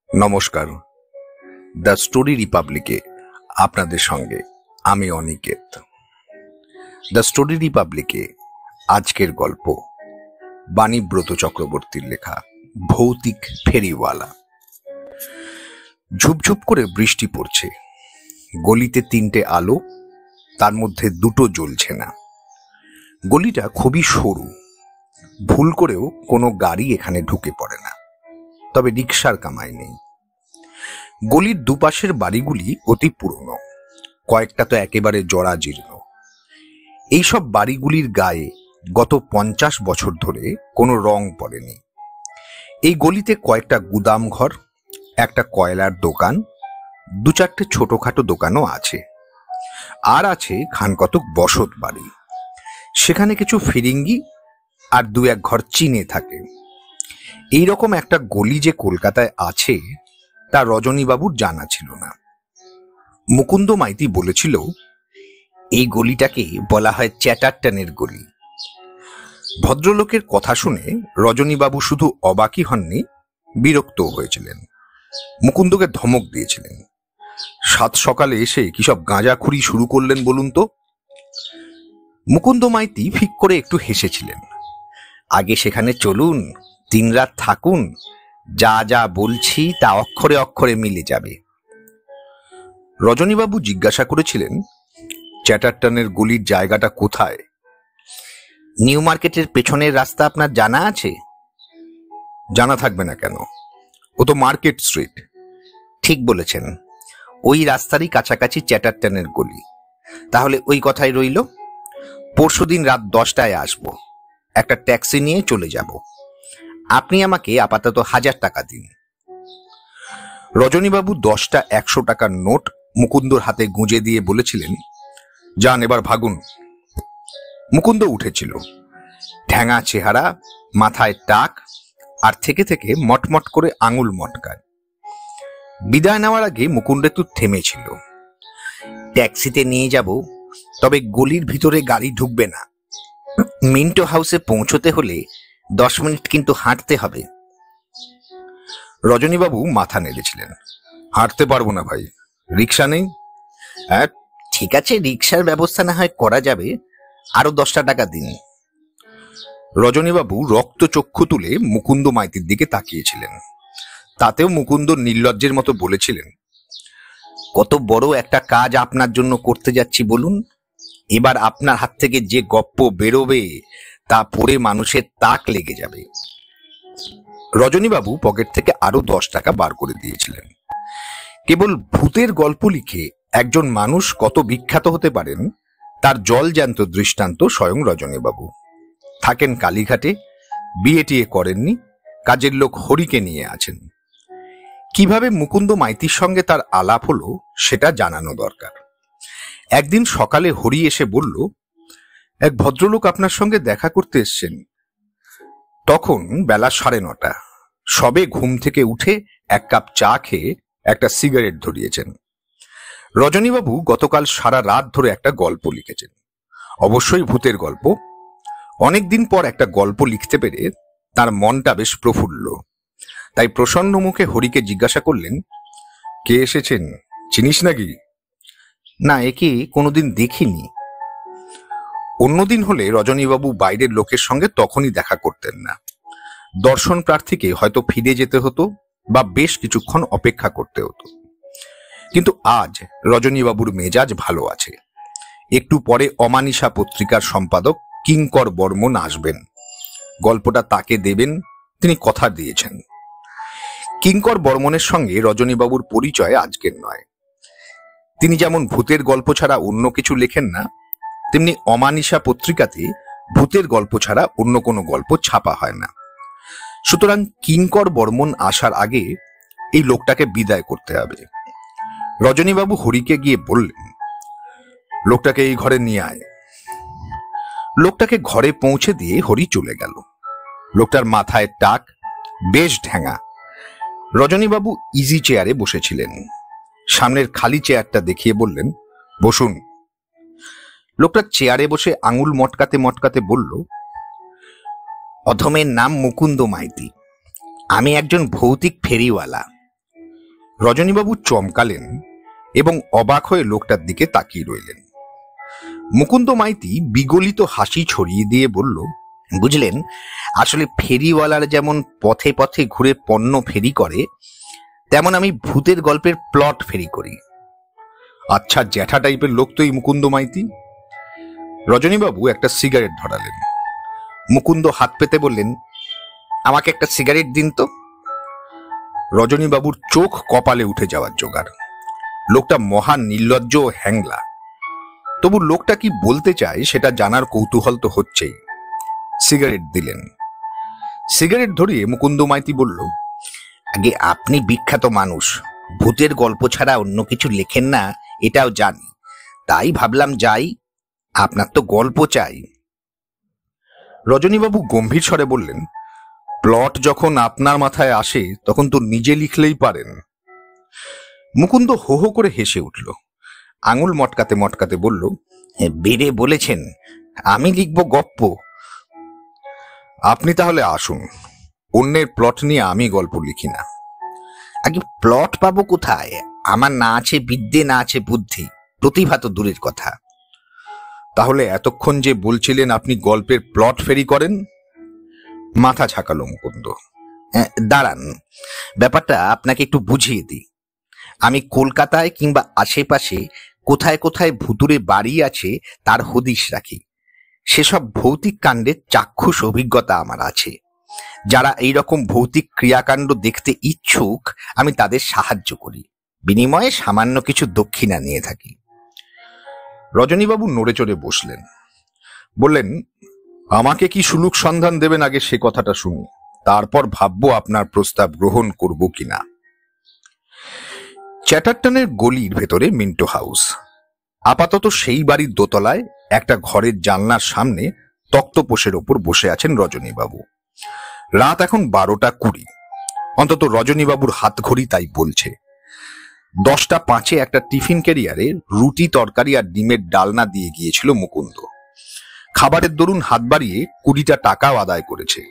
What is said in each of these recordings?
নমস্কার। The story রিপাবলিকে আপনাদের সঙ্গে আমি অনিকেত। দ্য স্টোরি রিপাবলিকে আজকের গল্প বাণীব্রত চক্রবর্তীর লেখা ভৌতিক ফেরিওয়ালা। ঝুপঝুপ করে বৃষ্টি পড়ছে। গলিতে 3টে আলো, তার মধ্যে 2টো জ্বলছে না। গলিটা খুবই সরু, ভুল করেও কোনো গাড়ি এখানে ঢুকে পড়ে না, তবে রিক্সার কামাই নেই। গলির দুপাশের বাড়িগুলি অতি পুরনো, কয়েকটা তো একেবারে জরাজীর্ণ। এইসব বাড়িগুলির গায়ে গত 50 বছর ধরে কোনো রং পড়েনি। এই গলিতে কয়েকটা গুদাম ঘর, একটা কয়লার দোকান, 2-4টে ছোটখাটো দোকানও আছে। আর আছে খানকতক বসত বাড়ি, সেখানে কিছু ফিরিঙ্গি আর 2-1 ঘর চীনে থাকে। এইরকম একটা গলি যে কলকাতায় আছে তা রজনীবাবুর জানা ছিল না। মুকুন্দ মাইতি বলেছিল এই গলিটাকে বলা হয় চ্যাটার্টনের গলি। ভদ্রলোকের কথা শুনে রজনীবাবু শুধু অবাকই হননি, বিরক্ত হয়েছিলেন। মুকুন্দকে ধমক দিয়েছিলেন, সাত সকালে এসে কিসব গাঁজাখুরি শুরু করলেন বলুন তো। মুকুন্দ মাইতি ফিক করে একটু হেসেছিলেন। আগে সেখানে চলুন, 3 রাত থাকুন, যা যা বলছি তা অক্ষরে অক্ষরে মিলে যাবে। রজনীবাবু জিজ্ঞাসা করেছিলেন, চ্যাটার্টনের গলির জায়গাটা কোথায়? নিউ মার্কেটের পেছনের রাস্তা আপনার জানা আছে? জানা থাকবে না কেন, ও তো মার্কেট স্ট্রিট। ঠিক বলেছেন, ওই রাস্তারই কাছাকাছি চ্যাটার্টনের গলি। তাহলে ওই কথাই রইল। পরশুদিন রাত 10টায় আসবো, একটা ট্যাক্সি নিয়ে চলে যাব। আপনি আমাকে আপাতত 1000 টাকা দিন। রজনীবাবু 10টা 100 টাকার নোট মুকুন্দর হাতে গুঁজে দিয়ে বলেছিলেন, যান এবার ভাগুন। মুকুন্দ উঠেছিল। ঠ্যাঙা চেহারা, মাথায় টাক, আর থেকে থেকে মটমট করে আঙুল মটকায়। বিদায় নেওয়ার আগে মুকুন্দ একটু থেমেছিল। ট্যাক্সিতে নিয়ে যাব, তবে গলির ভিতরে গাড়ি ঢুকবে না। মিন্টো হাউসে পৌঁছতে হলে 10 মিনিট কিন্তু হাঁটতে হবে। রজনীবাবু মাথা নেড়েছিলেন। হাঁটতে পারবো না ভাই, রিক্সা নেই। ঠিক আছে, রিক্সার ব্যবস্থা না হয় করা যাবে, আরো 10টা টাকা দিন। রজনীবাবু রক্তচক্ষু তুলে মুকুন্দ মাইতির দিকে তাকিয়েছিলেন। তাতেও মুকুন্দ নির্লজ্জের মতো বলেছিলেন, কত বড় একটা কাজ আপনার জন্য করতে যাচ্ছি বলুন। এবার আপনার হাত থেকে যে গপ্প বেরোবে তা পড়ে মানুষের তাক লেগে যাবে। রজনীবাবু পকেট থেকে আরো 10 টাকা বার করে দিয়েছিলেন। কেবল ভূতের গল্প লিখে একজন মানুষ কত বিখ্যাত হতে পারেন তার জলজ্যান্ত দৃষ্টান্ত স্বয়ং রজনীবাবু। থাকেন কালীঘাটে, বিয়ে করেননি, কাজের লোক হরিকে নিয়ে আছেন। কিভাবে মুকুন্দ মাইতির সঙ্গে তার আলাপ হলো সেটা জানানো দরকার। একদিন সকালে হরি এসে বলল, এক ভদ্রলোক আপনার সঙ্গে দেখা করতে এসছেন। তখন বেলা 9:30। সবে ঘুম থেকে উঠে 1 কাপ চা খেয়ে একটা সিগারেট ধরিয়েছেন। রজনীবাবু গতকাল সারা রাত ধরে একটা গল্প লিখেছেন, অবশ্যই ভূতের গল্প। অনেকদিন পর একটা গল্প লিখতে পেরে তার মনটা বেশ প্রফুল্ল। তাই প্রসন্ন মুখে হরিকে জিজ্ঞাসা করলেন, কে এসেছেন, চিনিস নাকি? না, একে কোনোদিন দেখিনি। অন্যদিন হলে রজনীবাবু বাইরের লোকের সঙ্গে তখনই দেখা করতেন না। দর্শন প্রার্থীকে হয়তো ফিরে যেতে হতো বা বেশ কিছুক্ষণ অপেক্ষা করতে হতো। কিন্তু আজ রজনীবাবুর মেজাজ ভালো আছে। একটু পরে অমানিসা পত্রিকার সম্পাদক কিঙ্কর বর্মন আসবেন, গল্পটা তাকে দেবেন, তিনি কথা দিয়েছেন। কিঙ্কর বর্মনের সঙ্গে রজনীবাবুর পরিচয় আজকের নয়। তিনি যেমন ভূতের গল্প ছাড়া অন্য কিছু লেখেন না, তেমনি অমানিসা পত্রিকাতে ভূতের গল্প ছাড়া অন্য কোনো গল্প ছাপা হয় না। সুতরাং কিঙ্কর বর্মন আসার আগে এই লোকটাকে বিদায় করতে হবে। রজনীবাবু হরিকে গিয়ে বললেন, লোকটাকে এই ঘরে নিয়ে আয়। লোকটাকে ঘরে পৌঁছে দিয়ে হরি চলে গেল। লোকটার মাথায় টাক, বেশ ঠ্যাঙা। রজনীবাবু ইজি চেয়ারে বসেছিলেন। সামনের খালি চেয়ারটা দেখিয়ে বললেন, বসুন। লোকটা চেয়ারে বসে আঙুল মটকাতে মটকাতে বলল, অধমের নাম মুকুন্দ মাইতি। আমি একজন ভৌতিক ফেরিওয়ালা। রজনীবাবু চমকালেন এবং অবাক হয়ে লোকটার দিকে তাকিয়ে রইলেন। মুকুন্দ মাইতি বিগলিত হাসি ছড়িয়ে দিয়ে বলল, বুঝলেন, আসলে ফেরিওয়ালার যেমন পথে পথে ঘুরে পণ্য ফেরি করে, তেমন আমি ভূতের গল্পের প্লট ফেরি করি। আচ্ছা, জ্যাঠা টাইপের লোক তো এই মুকুন্দ মাইতি। রজনীবাবু একটা সিগারেট ধরালেন। মুকুন্দ হাত পেতে বললেন, আমাকে একটা সিগারেট দিন তো। রজনীবাবুর চোখ কপালে উঠে যাওয়ার জোগাড়। লোকটা মহান নির্লজ্জ ও হ্যাংলা, তবু লোকটা কি বলতে চায় সেটা জানার কৌতূহল তো হচ্ছেই। সিগারেট দিলেন। সিগারেট ধরিয়ে মুকুন্দ মাইতি বলল, আগে আপনি বিখ্যাত মানুষ, ভূতের গল্প ছাড়া অন্য কিছু লেখেন না এটাও জানি, তাই ভাবলাম যাই, আপনার তো গল্প চাই। রজনীবাবু গম্ভীর স্বরে বললেন, প্লট যখন আপনার মাথায় আসে তখন তো নিজে লিখলেই পারেন। মুকুন্দ হো হো করে হেসে উঠল। আঙুল মটকাতে মটকাতে বলল, বেড়ে বলেছেন, আমি লিখব গপ্প। আপনি তাহলে আসুন, অন্যের প্লট নিয়ে আমি গল্প লিখি না। আগে প্লট পাবো কোথায়? আমার না আছে বিদ্যে, না আছে বুদ্ধি, প্রতিভা তো দূরের কথা। তাহলে এতক্ষণ যে বলছিলেন আপনি গল্পের প্লট ফেরি করেন? মাথা ঝাঁকালো মুকুন্দ। দাঁড়ান, ব্যাপারটা আপনাকে একটু বুঝিয়ে দিই। আমি কলকাতায় কিংবা আশেপাশে কোথায় কোথায় ভুতুরে বাড়ি আছে তার হদিশ রাখি। সেসব ভৌতিক কাণ্ডের চাক্ষুষ অভিজ্ঞতা আমার আছে। যারা এইরকম ভৌতিক ক্রিয়াকাণ্ড দেখতে ইচ্ছুক আমি তাদের সাহায্য করি, বিনিময়ে সামান্য কিছু দক্ষিণা নিয়ে থাকি। রজনীবাবু নড়ে চড়ে বসলেন। বললেন, আমাকে কি সুলুক সন্ধান দেবেন আগে সে কথাটা শুনি, তারপর ভাববো আপনার প্রস্তাব গ্রহণ করব কিনা। চ্যাটারটনের গলির ভেতরে মিন্টো হাউস। আপাতত সেই বাড়ির দোতলায় একটা ঘরের জানলার সামনে তক্তপোষের ওপর বসে আছেন রজনীবাবু। রাত এখন 12:20, অন্তত রজনীবাবুর হাত ঘড়ি তাই বলছে। 10:05 একটা টিফিন ক্যারিয়ারে রুটি, তরকারি আর ডিমের ডালনা দিয়ে গিয়েছিল মুকুন্দ। খাবারের দরুন হাত বাড়িয়ে 20টা টাকাও আদায় করেছে।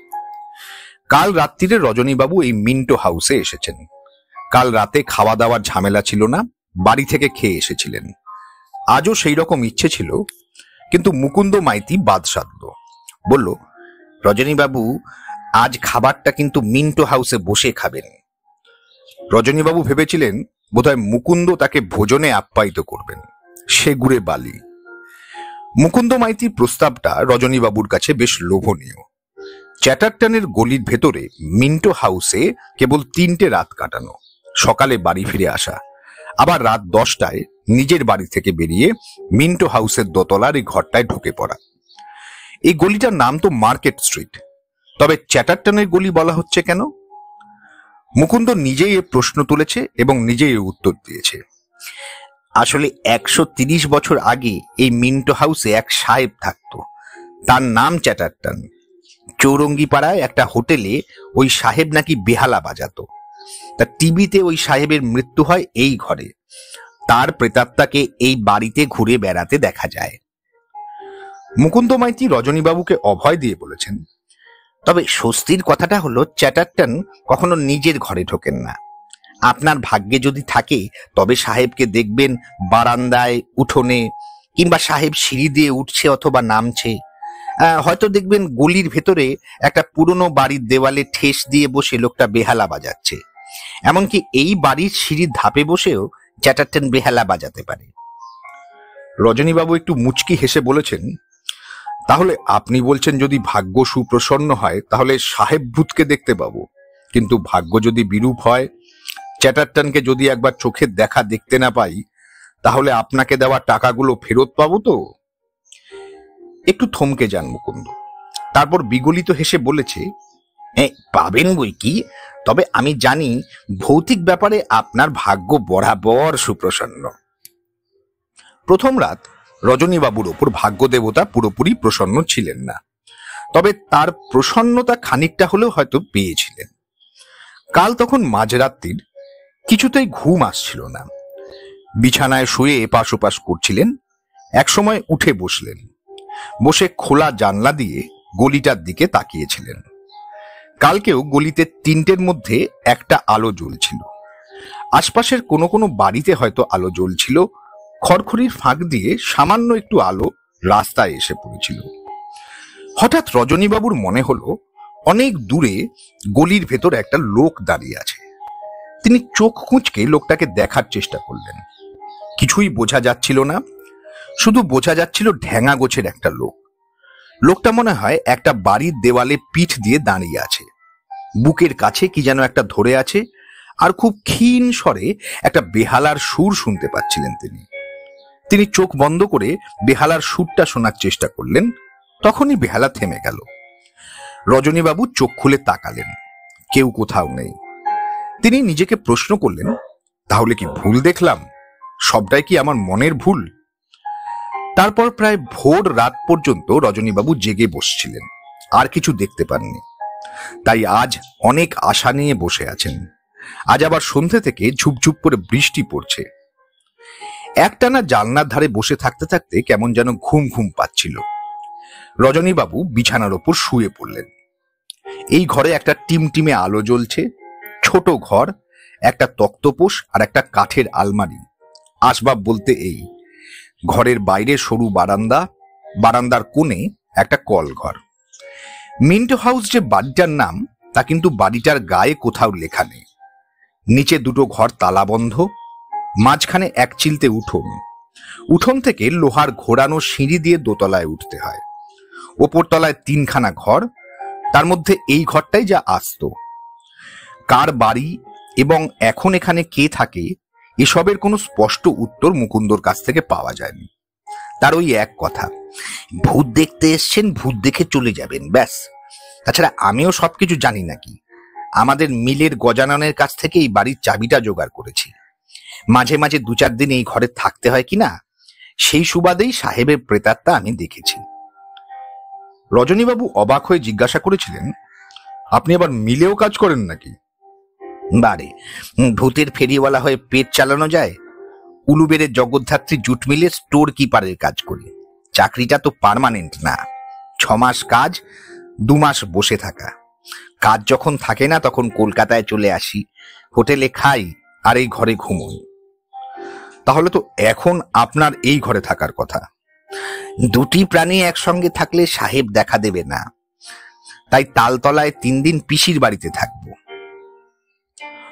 কাল রাত্রিরে রজনীবাবু এই মিন্টো হাউসে এসেছেন। কাল রাতে খাওয়া দাওয়ার ঝামেলা ছিল না, বাড়ি থেকে খেয়ে এসেছিলেন। আজও সেই রকম ইচ্ছে ছিল, কিন্তু মুকুন্দ মাইতি বাদ সাধল। বলল, রজনীবাবু, আজ খাবারটা কিন্তু মিন্টো হাউসে বসে খাবেন। রজনীবাবু ভেবেছিলেন বোধহয় মুকুন্দ তাকে ভোজনে আপ্যায়িত করবেন। সে গুড়ে বালি। মুকুন্দ মাইতির প্রস্তাবটা রজনীবাবুর কাছে বেশ লোভনীয়। চ্যাটারটনের গলির ভেতরে মিন্টো হাউসে কেবল 3টে রাত কাটানো, সকালে বাড়ি ফিরে আসা, আবার রাত 10টায় নিজের বাড়ি থেকে বেরিয়ে মিন্টো হাউসের দোতলার এই ঘরটায় ঢুকে পড়া। এই গলিটার নাম তো মার্কেট স্ট্রিট, তবে চ্যাটারটনের গলি বলা হচ্ছে কেন? মুকুন্দ নিজেই এ প্রশ্ন তুলেছে এবং নিজেই এর উত্তর দিয়েছে। আসলে 130 বছর আগে এই মিন্টো হাউসে এক সাহেব থাকত, তার নাম চ্যাটারটন। চৌরঙ্গিপাড়ায় একটা হোটেলে ওই সাহেব নাকি বেহালা বাজাতো। তা টিভিতে ওই সাহেবের মৃত্যু হয় এই ঘরে। তার প্রেতাত্মাকে এই বাড়িতে ঘুরে বেড়াতে দেখা যায়। মুকুন্দ মাইতি রজনীবাবুকে অভয় দিয়ে বলেছেন, তবে স্বস্তির কথাটা হলো চ্যাটারটন কখনো নিজের ঘরে ঢোকেন না। আপনার ভাগ্যে যদি থাকে তবে সাহেবকে দেখবেন বারান্দায়, উঠোনে, কিংবা সাহেব সিঁড়ি দিয়ে উঠছে অথবা নামছে। হয়তো দেখবেন গলির ভেতরে একটা পুরনো বাড়ির দেওয়ালে ঠেস দিয়ে বসে লোকটা বেহালা বাজাচ্ছে। এমনকি এই বাড়ির সিঁড়ির ধাপে বসেও চ্যাটারটন বেহালা বাজাতে পারে। রজনীবাবু একটু মুচকি হেসে বলেছেন, তাহলে আপনি বলছেন যদি ভাগ্য সুপ্রসন্ন হয় তাহলে সাহেব ভূতকে দেখতে পাবো, কিন্তু ভাগ্য যদি বিরূপ হয়, চ্যাটারটনকে যদি একবার চোখের দেখা দেখতে না পাই, তাহলে আপনাকে দেওয়া টাকাগুলো ফেরত পাবো তো? একটু থমকে যান মুকুন্দ, তারপর বিগলিত হেসে বলেছে, পাবেন বই কি, তবে আমি জানি ভৌতিক ব্যাপারে আপনার ভাগ্য বরাবর সুপ্রসন্ন। প্রথম রাত রজনীবাবুর ওপর ভাগ্য দেবতা পুরোপুরি প্রসন্ন ছিলেন না, তবে তার প্রসন্নতা খানিকটা হলেও হয়তো পেয়েছিলেন। কাল তখন মাঝরাত্রির, কিছুতেই ঘুম আসছিল না। বিছানায় শুয়ে এপাশ ওপাশ করছিলেন। একসময় উঠে বসলেন। বসে খোলা জানলা দিয়ে গলিটার দিকে তাকিয়েছিলেন। কালকেও গলিতে 3টের মধ্যে একটা আলো জ্বলছিল। আশপাশের কোনো কোনো বাড়িতে হয়তো আলো জ্বলছিল, খড়খড়ির ফাঁক দিয়ে সামান্য একটু আলো রাস্তায় এসে পড়েছিল। হঠাৎ রজনীবাবুর মনে হলো অনেক দূরে গলির ভেতর একটা লোক দাঁড়িয়ে আছে। তিনি চোখ কুঁচকে লোকটাকে দেখার চেষ্টা করলেন। কিছুই বোঝা যাচ্ছিল না, শুধু বোঝা যাচ্ছিল ঢ্যাঙা গোছের একটা লোক। লোকটা মনে হয় একটা বাড়ির দেওয়ালে পিঠ দিয়ে দাঁড়িয়ে আছে, বুকের কাছে কি যেন একটা ধরে আছে, আর খুব ক্ষীণ স্বরে একটা বেহালার সুর শুনতে পাচ্ছিলেন তিনি চোখ বন্ধ করে বেহালার সুরটা শোনার চেষ্টা করলেন। তখনই বেহালা থেমে গেল। রজনীবাবু চোখ খুলে তাকালেন, কেউ কোথাও নেই। তিনি নিজেকে প্রশ্ন করলেন, তাহলে কি ভুল দেখলাম? সবটাই কি আমার মনের ভুল? তারপর প্রায় ভোর রাত পর্যন্ত রজনীবাবু জেগে বসছিলেন, আর কিছু দেখতে পাননি। তাই আজ অনেক আশা নিয়ে বসে আছেন। আজ আবার সন্ধ্যে থেকে ঝুপঝুপ করে বৃষ্টি পড়ছে। একটানা জানলার ধারে বসে থাকতে থাকতে কেমন যেন ঘুম ঘুম পাচ্ছিল। রজনীবাবু বিছানার ওপর শুয়ে পড়লেন। এই ঘরে একটা টিমটিমে আলো জ্বলছে। ছোট ঘর, একটা তক্তপোষ আর একটা কাঠের আলমারি। আসবাব বলতে এই, ঘরের বাইরে সরু বারান্দা, বারান্দার কোণে একটা কলঘর। মিন্টো হাউস যে বাড়িটার নাম, তা কিন্তু বাড়িটার গায়ে কোথাও লেখা নেই। নিচে দুটো ঘর তালাবন্ধ, মাঝখানে এক চিলতে উঠোন। উঠোন থেকে লোহার ঘোরানো সিঁড়ি দিয়ে দোতলায় উঠতে হয়। ওপরতলায় 3খানা ঘর, তার মধ্যে এই ঘরটাই যা আস্ত। কার বাড়ি এবং এখন এখানে কে থাকে এসবের কোনো স্পষ্ট উত্তর মুকুন্দর কাছ থেকে পাওয়া যায়নি। তার ওই এক কথা, ভূত দেখতে এসছেন, ভূত দেখে চলে যাবেন, ব্যাস। তাছাড়া আমিও সবকিছু জানি নাকি? আমাদের মিলের গজাননের কাছ থেকে এই বাড়ির চাবিটা জোগাড় করেছি। মাঝে মাঝে 2-4 দিন এই ঘরে থাকতে হয় কিনা, সেই সুবাদেই সাহেবের প্রেতাত্মা আমি দেখেছি। রজনীবাবু অবাক হয়ে জিজ্ঞাসা করেছিলেন, আপনি আবার মিলেও কাজ করেন নাকি? বারে, ভূতের ফেরিওয়ালা হয়ে পেট চালানো যায়? উলুবেড়ের জগদ্ধাত্রী জুট মিলের স্টোর কিপারের কাজ করি। চাকরিটা তো পার্মানেন্ট না, 6 মাস কাজ, 2 মাস বসে থাকা। কাজ যখন থাকে না তখন কলকাতায় চলে আসি, হোটেলে খাই আর এই ঘরে ঘুমোই। তাহলে তো এখন আপনার এই ঘরে থাকার কথা। দুটি প্রাণী একসঙ্গে থাকলে সাহেব দেখা দেবে না, তাই তালতলায় 3 দিন পিসির বাড়িতে থাকব।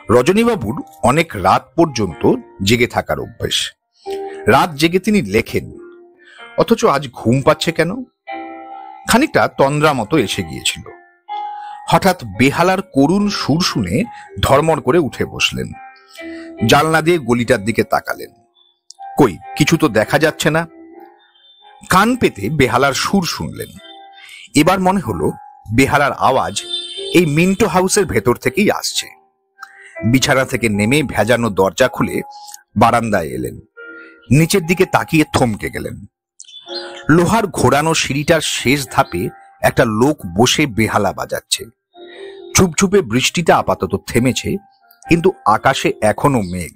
রজনীবাবুর অনেক রাত পর্যন্ত জেগে থাকার অভ্যেস। রাত জেগে তিনি লেখেন, অথচ আজ ঘুম পাচ্ছে কেন? খানিকটা তন্দ্রা মতো এসে গিয়েছিল। হঠাৎ বেহালার করুণ সুর শুনে ধর্মর করে উঠে বসলেন। জানলা দিয়ে গলিটার দিকে তাকালেন। কই, কিছু তো দেখা যাচ্ছে না। কান পেতে বেহালার সুর শুনলেন। এবার মনে হলো বেহালার আওয়াজ এই মিন্টো হাউসের ভেতর থেকেই আসছে। বিছানা থেকে নেমে ভেজানো দরজা খুলে বারান্দায় এলেন। নিচের দিকে তাকিয়ে থমকে গেলেন। লোহার ঘোরানো সিঁড়িটার শেষ ধাপে একটা লোক বসে বেহালা বাজাচ্ছে। ঝুপঝুপে বৃষ্টিটা আপাতত থেমেছে, কিন্তু আকাশে এখনো মেঘ।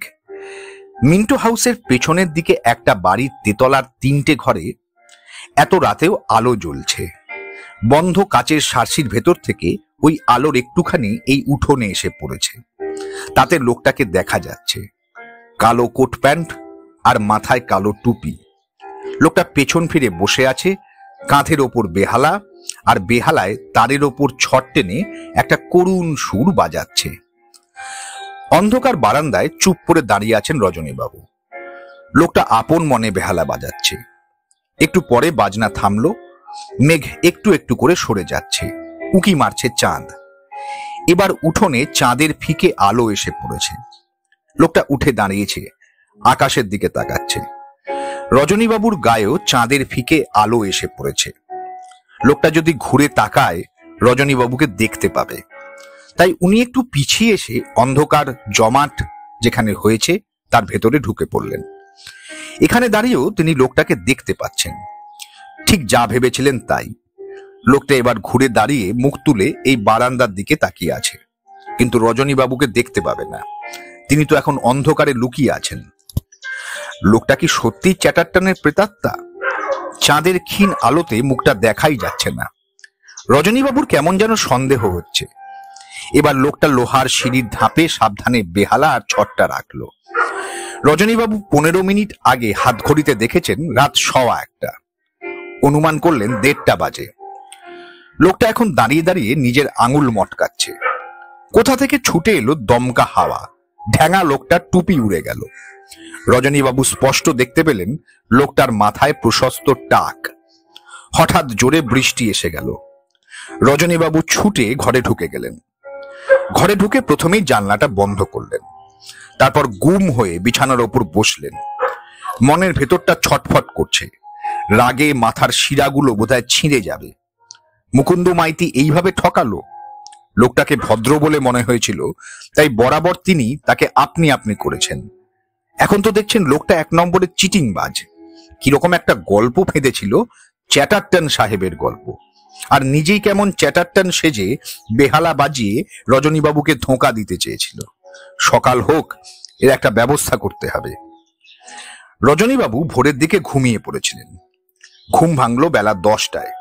মিন্টো হাউসের পেছনের দিকে একটা বাড়ির তেতলার 3টে ঘরে এত রাতেও আলো জ্বলছে। বন্ধ কাচের সার্সির ভেতর থেকে ওই আলোর একটুখানি এই উঠোনে এসে পড়েছে। তাতে লোকটাকে দেখা যাচ্ছে, কালো কোট প্যান্ট আর মাথায় কালো টুপি। লোকটা পেছন ফিরে বসে আছে, কাঁধের ওপর বেহালা, আর বেহালায় তারের ওপর ছট টেনে একটা করুণ সুর বাজাচ্ছে। অন্ধকার বারান্দায় চুপ করে দাঁড়িয়ে আছেন রজনীবাবু। লোকটা আপন মনে বেহালা বাজাচ্ছে। একটু পরে বাজনা থামলো। মেঘ একটু একটু করে সরে যাচ্ছে, উঁকি মারছে চাঁদ। এবার উঠোনে চাঁদের ফিকে আলো এসে পড়েছে। লোকটা উঠে দাঁড়িয়েছে, আকাশের দিকে তাকাচ্ছে। রজনীবাবুর গায়েও চাঁদের ফিকে আলো এসে পড়েছে। লোকটা যদি ঘুরে তাকায় রজনীবাবুকে দেখতে পাবে। তাই উনি একটু পিছিয়ে এসে অন্ধকার জমাট যেখানে হয়েছে তার ভেতরে ঢুকে পড়লেন। এখানে দাঁড়িয়েও তিনি লোকটাকে দেখতে পাচ্ছেন। ঠিক যা ভেবেছিলেন তাই। লোকটা এবার ঘুরে দাঁড়িয়ে মুখ তুলে এই বারান্দার দিকে তাকিয়ে আছে, কিন্তু রজনীবাবুকে দেখতে পাবে না। তিনি তো এখন অন্ধকারে লুকিয়ে আছেন। লোকটা কি সত্যি চ্যাটার্টনের প্রেতাত্মা? চাঁদের ক্ষীণ আলোতে মুখটা দেখাই যাচ্ছে না। রজনীবাবুর কেমন যেন সন্দেহ হচ্ছে। এবার লোকটা লোহার সিঁড়ির ধাপে সাবধানে বেহালা আর ছটটা রাখলো। রজনীবাবু 15 মিনিট আগে হাত ঘড়িতে দেখেছেন রাত 1:15। অনুমান করলেন 1:30 বাজে। লোকটা এখন দাঁড়িয়ে দাঁড়িয়ে নিজের আঙুল মটকাচ্ছে। কোথা থেকে ছুটে এলো দমকা হাওয়া, ঢ্যাঙা লোকটার টুপি উড়ে গেল। রজনীবাবু স্পষ্ট দেখতে পেলেন লোকটার মাথায় প্রশস্ত টাক। হঠাৎ জোরে বৃষ্টি এসে গেল। রজনীবাবু ছুটে ঘরে ঢুকে গেলেন। ঘরে ঢুকে প্রথমেই জানলাটা বন্ধ করলেন, তারপর গুম হয়ে বিছানার ওপর বসলেন। মনের ভেতরটা ছটফট করছে, রাগে মাথার শিরাগুলো বোধহয় ছিঁড়ে যাবে। মুকুন্দ মাইতি এইভাবে ঠকালো। লোকটাকে ভদ্র বলে মনে হয়েছিল, তাই বরাবর তিনি তাকে আপনি আপনি করেছেন। এখন তো দেখছেন লোকটা 1 নম্বরের চিটিংবাজ। কিরকম একটা গল্প ফেঁদেছিল, চ্যাটারটন সাহেবের গল্প, আর নিজেই কেমন চ্যাটারটন সেজে বেহালা বাজিয়ে রজনীবাবুকে ধোঁকা দিতে চেয়েছিল। সকাল হোক, এর একটা ব্যবস্থা করতে হবে। রজনীবাবু ভোরের দিকে ঘুমিয়ে পড়েছিলেন। ঘুম ভাঙল বেলা 10টায়।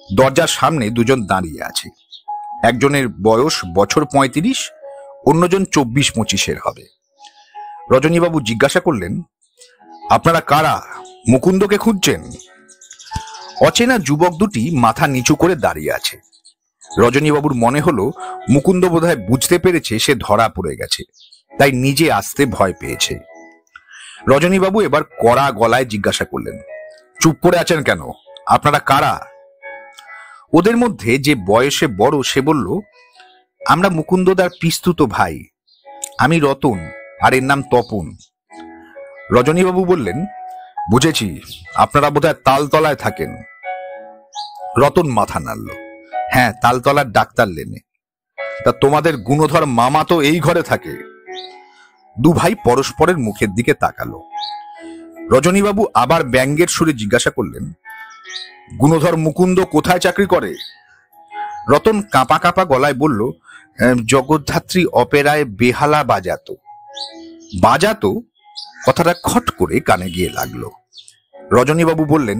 দরজার সামনে দুজন দাঁড়িয়ে আছে। একজনের বয়স বছর 35, অন্যজন 24-25 হবে। রজনীবাবু জিজ্ঞাসা করলেন, আপনারা কারা? মুকুন্দকে খুঁজছেন? অচেনা যুবক দুটি মাথা নিচু করে দাঁড়িয়ে আছে। রজনীবাবুর মনে হলো মুকুন্দ বোধহয় বুঝতে পেরেছে সে ধরা পড়ে গেছে, তাই নিজে আসতে ভয় পেয়েছে। রজনীবাবু এবার কড়া গলায় জিজ্ঞাসা করলেন, চুপ করে আছেন কেন? আপনারা কারা? ওদের মধ্যে যে বয়সে বড় সে বলল, আমরা মুকুন্দদার পিস্তুত ভাই। আমি রতন, আর এর নাম তপন। রজনীবাবু বললেন, বুঝেছি, আপনারা বোধহয় তালতলায় থাকেন। রতন মাথা নাড়ল। হ্যাঁ, তালতলার ডাক্তার লেনে। তা তোমাদের গুণধর মামা তো এই ঘরে থাকে। দু ভাই পরস্পরের মুখের দিকে তাকালো। রজনীবাবু আবার ব্যঙ্গের সুরে জিজ্ঞাসা করলেন, গুণধর মুকুন্দ কোথায় চাকরি করে? রতন কাঁপা কাঁপা গলায় বলল, জগদ্ধাত্রী অপেরায় বেহালা বাজাতো। বাজাতো? কথাটা খট করে কানে গিয়ে লাগলো। রজনীবাবু বললেন,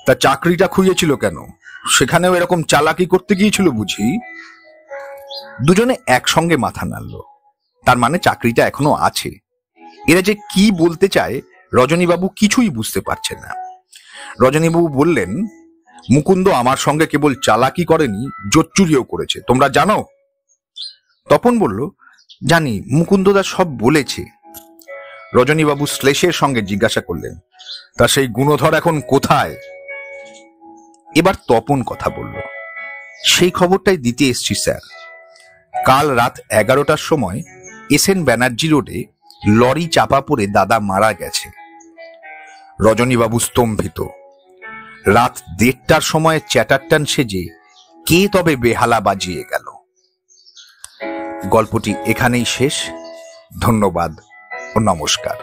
তা চাকরিটা খুঁজেছিল কেন? সেখানেও এরকম চালাকি করতে গিয়েছিল বুঝি? দুজনে একসঙ্গে মাথা নাড়ল। তার মানে চাকরিটা এখনো আছে। এরা যে কি বলতে চায় রজনীবাবু কিছুই বুঝতে পারছেন না। রজনীবাবু বললেন, মুকুন্দ আমার সঙ্গে কেবল চালাকি করেনি, জোচ্চুরিও করেছে, তোমরা জানো? তপন বলল, জানি, মুকুন্দদা সব বলেছে। রজনীবাবু শ্লেষের সঙ্গে জিজ্ঞাসা করলেন, তা সেই গুণধর এখন কোথায়? এবার তপন কথা বলল, সেই খবরটাই দিতে এসছি স্যার। কাল রাত 11টার সময় এসএন ব্যানার্জি রোডে লরি চাপা পড়ে দাদা মারা গেছে। রজনীবাবু স্তম্ভিত। রাত 1:30টার সময় চ্যাটারটন সেজে কে তবে বেহালা বাজিয়ে গেল? গল্পটি এখানেই শেষ। ধন্যবাদ ও নমস্কার।